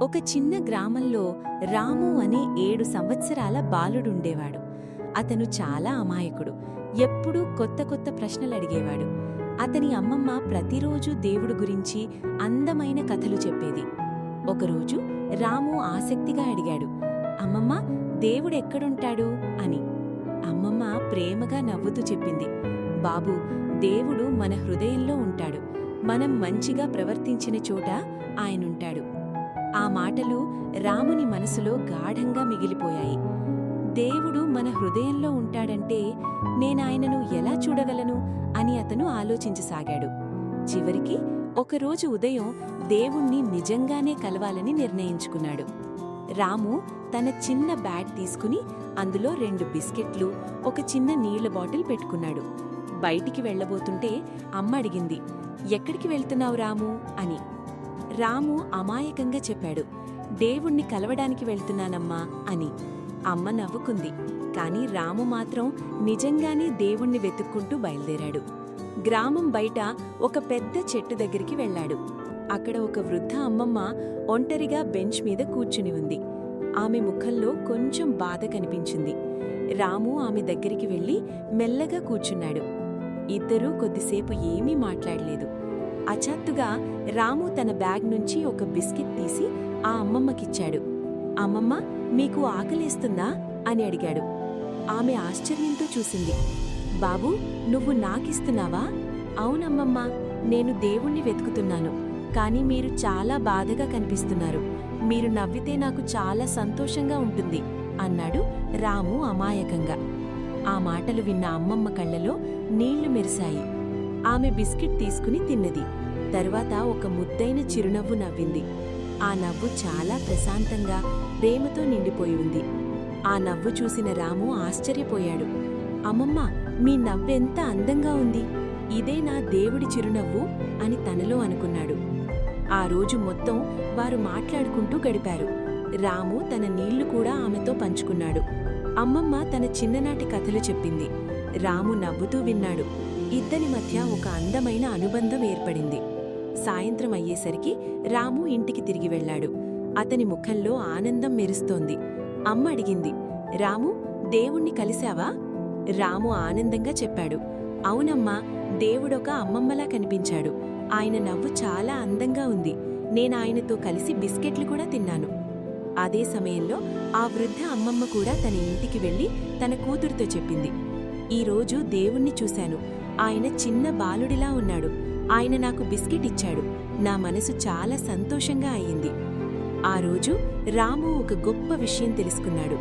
ఒక చిన్న గ్రామంలో రాము అనే 7 సంవత్సరాల బాలుడుండేవాడు. అతను చాలా అమాయకుడు. ఎప్పుడూ కొత్త కొత్త ప్రశ్నలడిగేవాడు. అతని అమ్మమ్మ ప్రతిరోజూ దేవుడు గురించి అందమైన కథలు చెప్పేది. ఒకరోజు రాము ఆసక్తిగా అడిగాడు, అమ్మమ్మ, దేవుడెక్కడుంటాడు అని. అమ్మమ్మ ప్రేమగా నవ్వుతూ చెప్పింది, బాబూ, దేవుడు మన హృదయంలో ఉంటాడు. మనం మంచిగా ప్రవర్తించిన చోట ఆయనుంటాడు. ఆ మాటలు రాముని మనసులో గాఢంగా మిగిలిపోయాయి. దేవుడు మన హృదయంలో ఉంటాడంటే నేనాయనను ఎలా చూడగలను అని అతను ఆలోచించసాగాడు. చివరికి ఒకరోజు ఉదయం దేవుణ్ణి నిజంగానే కలవాలని నిర్ణయించుకున్నాడు. రాము తన చిన్న బ్యాగ్ తీసుకుని అందులో 2 బిస్కెట్లు, ఒక చిన్న నీళ్ల బాటిల్ పెట్టుకున్నాడు. బయటికి వెళ్లబోతుంటే అమ్మ అడిగింది, ఎక్కడికి వెళ్తున్నావు రాము అని. రాము అమాయకంగా చెప్పాడు, దేవుణ్ణి కలవడానికి వెళ్తున్నానమ్మా అని. అమ్మ నవ్వుకుంది. కాని రాము మాత్రం నిజంగానే దేవుణ్ణి వెతుక్కుంటూ బయలుదేరాడు. గ్రామం బయట ఒక పెద్ద చెట్టు దగ్గరికి వెళ్లాడు. అక్కడ ఒక వృద్ధ అమ్మమ్మ ఒంటరిగా బెంచ్ మీద కూర్చుని ఉంది. ఆమె ముఖంలో కొంచెం బాధ కనిపించింది. రాము ఆమె దగ్గరికి వెళ్లి మెల్లగా కూర్చున్నాడు. ఇద్దరూ కొద్దిసేపు ఏమీ మాట్లాడలేదు. అచాత్తుగా రాము తన బ్యాగ్ నుంచి ఒక బిస్కెట్ తీసి ఆ అమ్మమ్మకిచ్చాడు. అమ్మమ్మ, మీకు ఆకలేస్తుందా అని అడిగాడు. ఆమె ఆశ్చర్యంతో చూసింది. బాబూ, నువ్వు నాకిస్తున్నావా? అవునమ్మమ్మ, నేను దేవుణ్ణి వెతుకుతున్నాను. కాని మీరు చాలా బాధగా కనిపిస్తున్నారు. మీరు నవ్వితే నాకు చాలా సంతోషంగా ఉంటుంది అన్నాడు రాము అమాయకంగా. ఆ మాటలు విన్న అమ్మమ్మ కళ్లలో నీళ్లు మెరిశాయి. ఆమె బిస్కెట్ తీసుకుని తిన్నది. తరువాత ఒక ముద్దైన చిరునవ్వు నవ్వింది. ఆ నవ్వు చాలా ప్రశాంతంగా, ప్రేమతో నిండిపోయి ఉంది. ఆ నవ్వు చూసిన రాము ఆశ్చర్యపోయాడు. అమ్మమ్మ, మీ నవ్వెంత అందంగా ఉంది. ఇదే నా దేవుడి చిరునవ్వు అని తనలో అనుకున్నాడు. ఆ రోజు మొత్తం వారు మాట్లాడుకుంటూ గడిపారు. రాము తన నీళ్లు కూడా ఆమెతో పంచుకున్నాడు. అమ్మమ్మ తన చిన్ననాటి కథలు చెప్పింది. రాము నవ్వుతూ విన్నాడు. ఇద్దరి మధ్య ఒక అందమైన అనుబంధం ఏర్పడింది. సాయంత్రం అయ్యేసరికి రాము ఇంటికి తిరిగి వెళ్లాడు. అతని ముఖంలో ఆనందం మెరుస్తోంది. అమ్మ అడిగింది, రాము, దేవుణ్ణి కలిశావా? రాము ఆనందంగా చెప్పాడు, అవునమ్మా, దేవుడొక అమ్మమ్మలా కనిపించాడు. ఆయన నవ్వు చాలా అందంగా ఉంది. నేనాయనతో కలిసి బిస్కెట్లు కూడా తిన్నాను. అదే సమయంలో ఆ వృద్ధ అమ్మమ్మ కూడా తన ఇంటికి వెళ్లి తన కూతురుతో చెప్పింది, ఈరోజు దేవుణ్ణి చూశాను. ఆయన చిన్న బాలుడిలా ఉన్నాడు. ఆయన నాకు బిస్కెట్ ఇచ్చాడు. నా మనసు చాలా సంతోషంగా అయింది. ఆ రోజు రాము ఒక గొప్ప విషయం తెలుసుకున్నాడు.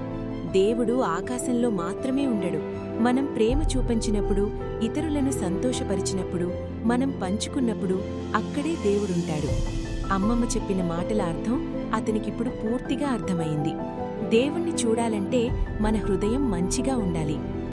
దేవుడు ఆకాశంలో మాత్రమే ఉండడు. మనం ప్రేమ చూపించినప్పుడు, ఇతరులను సంతోషపరిచినప్పుడు, మనం పంచుకున్నప్పుడు అక్కడే దేవుడుంటాడు. అమ్మమ్మ చెప్పిన మాటల అర్థం అతనికిప్పుడు పూర్తిగా అర్థమైంది. దేవుణ్ణి చూడాలంటే మన హృదయం మంచిగా ఉండాలి.